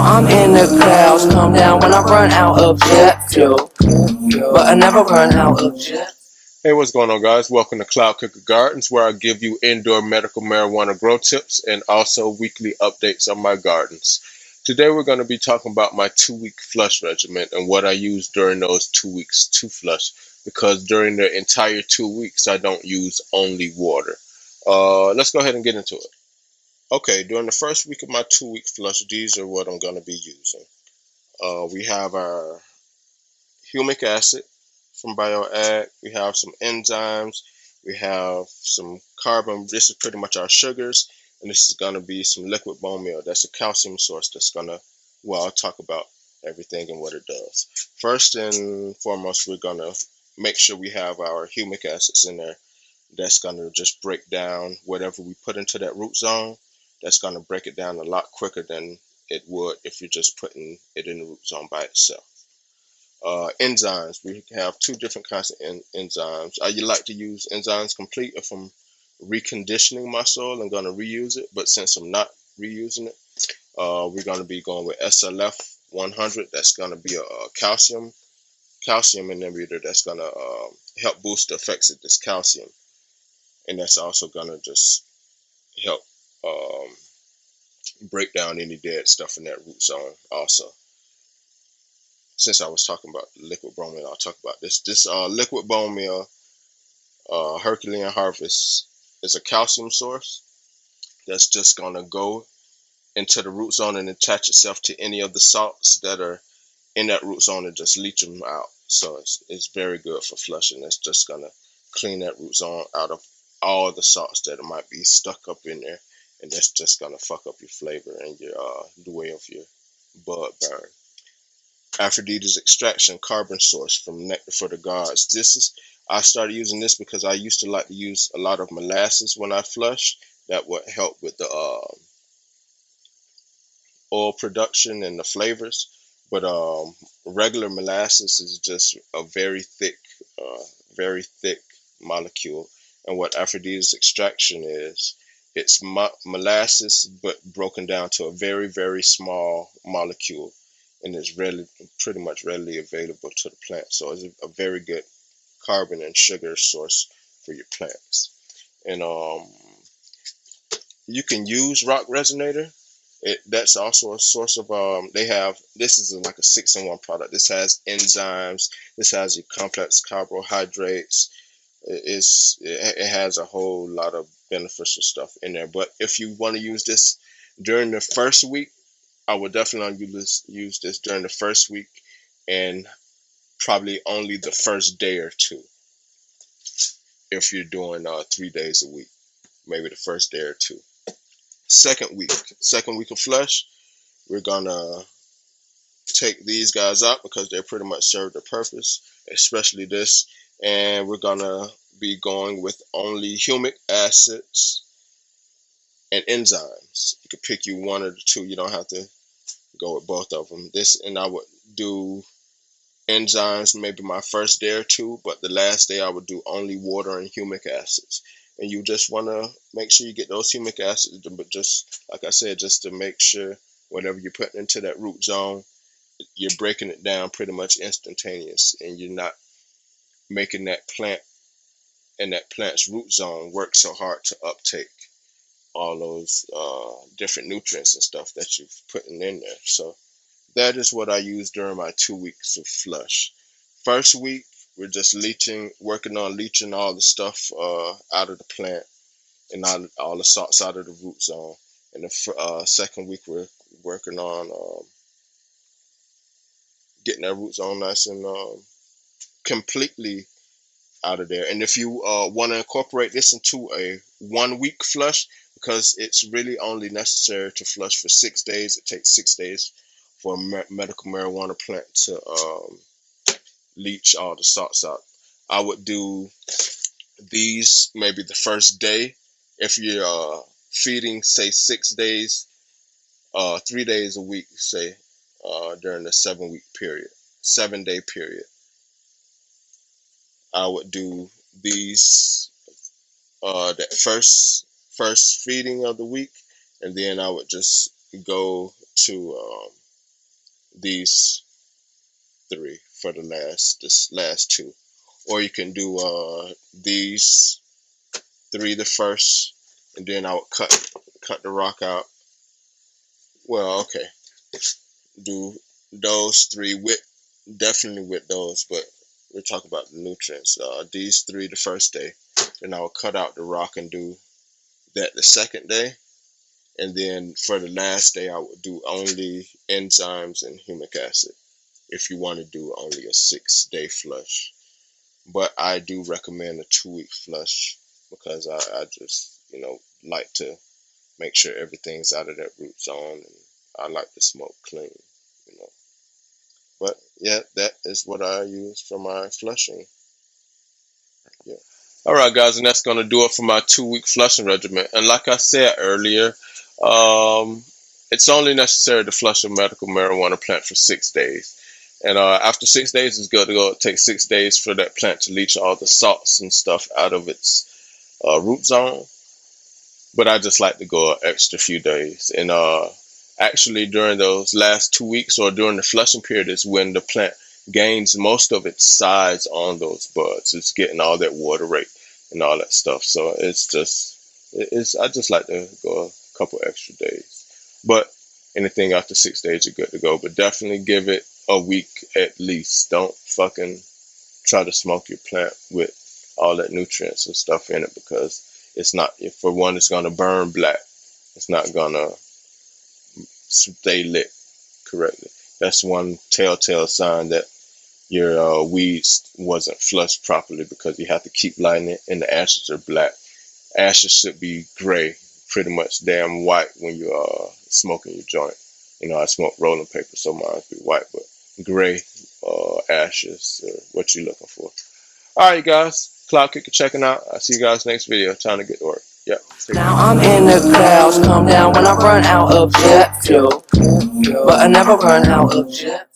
I'm in the clouds, come down when I run out of jet fuel, but I never run out of jet. Hey, what's going on, guys? Welcome to Cloud Cooker Gardens, where I give you indoor medical marijuana grow tips and also weekly updates on my gardens. Today, we're going to be talking about my 2-week flush regimen and what I use during those 2 weeks to flush, because during the entire 2 weeks, I don't use only water. Let's go ahead and get into it. Okay, during the first week of my 2-week flush, these are what I'm going to be using. We have our humic acid from BioAg. We have some enzymes. We have some carbon. This is pretty much our sugars. And this is going to be some liquid bone meal. That's a calcium source that's going to, well, I'll talk about everything and what it does. First and foremost, we're going to make sure we have our humic acids in there. That's going to just break down whatever we put into that root zone. That's going to break it down a lot quicker than it would if you're just putting it in the root zone by itself. Enzymes. We have two different kinds of enzymes. I like to use Enzymes Komplete if I'm reconditioning my soil and going to reuse it. But since I'm not reusing it, we're going to be going with SLF 100. That's going to be a calcium inhibitor that's going to help boost the effects of this calcium. And that's also going to just help break down any dead stuff in that root zone also. Since I was talking about liquid bone meal, I'll talk about this. This liquid bone meal, Herculean Harvest, is a calcium source that's just going to go into the root zone and attach itself to any of the salts that are in that root zone and just leach them out. So it's very good for flushing. It's just going to clean that root zone out of all the salts that might be stuck up in there. And that's just going to fuck up your flavor and your the way of your bud burn. Aphrodities extraction carbon source from Nectar for the Gods. I started using this because I used to like to use a lot of molasses when I flush. That would help with the oil production and the flavors. But regular molasses is just a very thick molecule. And what Aphrodities extraction is, it's molasses but broken down to a very, very small molecule. And it's pretty much readily available to the plant. So it's a very good carbon and sugar source for your plants. And you can use rock Resinator. That's also a source of this is like a 6-in-1 product. This has enzymes. This has your complex carbohydrates. It has a whole lot of beneficial stuff in there. But if you want to use this during the first week, I would definitely use this during the first week and probably only the first day or two. If you're doing 3 days a week, maybe the first day or two. Second week of flush, we're gonna take these guys out because they pretty much serve their purpose, especially this. And we're gonna be going with only humic acids and enzymes. You can pick you one or the two. You don't have to go with both of them. And I would do enzymes maybe my first day or two, but the last day I would do only water and humic acids. And you just want to make sure you get those humic acids, but just like I said, just to make sure whatever you're putting into that root zone, you're breaking it down pretty much instantaneous, and you're not making that plant and that plant's root zone work so hard to uptake all those different nutrients and stuff that you've putting in there. So that is what I use during my 2 weeks of flush. First week, we're just working on leaching all the stuff out of the plant and all the salts out of the root zone. And the second week, we're working on getting that root zone nice and completely out of there. And if you want to incorporate this into a 1-week flush, because it's really only necessary to flush for 6 days. It takes 6 days for a medical marijuana plant to leach all the salts out. I would do these maybe the first day. If you're feeding, say 6 days, 3 days a week, say during the 7-day period, I would do these that first feeding of the week, and then I would just go to these 3 for this last 2, or you can do these 3 the first, and then I would cut the rock out. Well, okay, do those 3 with definitely with those, but we're talking about the nutrients. These 3 the first day, and I would cut out the rock and do that the second day, and then for the last day I would do only enzymes and humic acid. If you want to do only a 6-day flush, but I do recommend a 2-week flush because I just like to make sure everything's out of that root zone, and I like to smoke clean. But yeah, that is what I use for my flushing. Yeah. All right, guys, and that's gonna do it for my 2-week flushing regimen. And like I said earlier, it's only necessary to flush a medical marijuana plant for 6 days. And after 6 days, it's good to go. It takes 6 days for that plant to leach all the salts and stuff out of its root zone. But I just like to go an extra few days. And actually, during those last 2 weeks or during the flushing period is when the plant gains most of its size on those buds. It's getting all that water rate and all that stuff. So I just like to go a couple extra days. But anything after 6 days, you're good to go. But definitely give it a week at least. Don't fucking try to smoke your plant with all that nutrients and stuff in it, because it's not, for one, it's going to burn black. It's not going to stay lit correctly. That's one telltale sign that your weeds wasn't flushed properly, because you have to keep lighting it and the ashes are black. Ashes should be gray, pretty much damn white when you are smoking your joint. I smoke rolling paper, so mine be white, but gray ashes are what you're looking for. All right, guys. Cloud Kicker checking out. I'll see you guys next video. Time to get to work. Yep. Now I'm in the clouds, come down when I run out of jet fuel, but I never run out of jet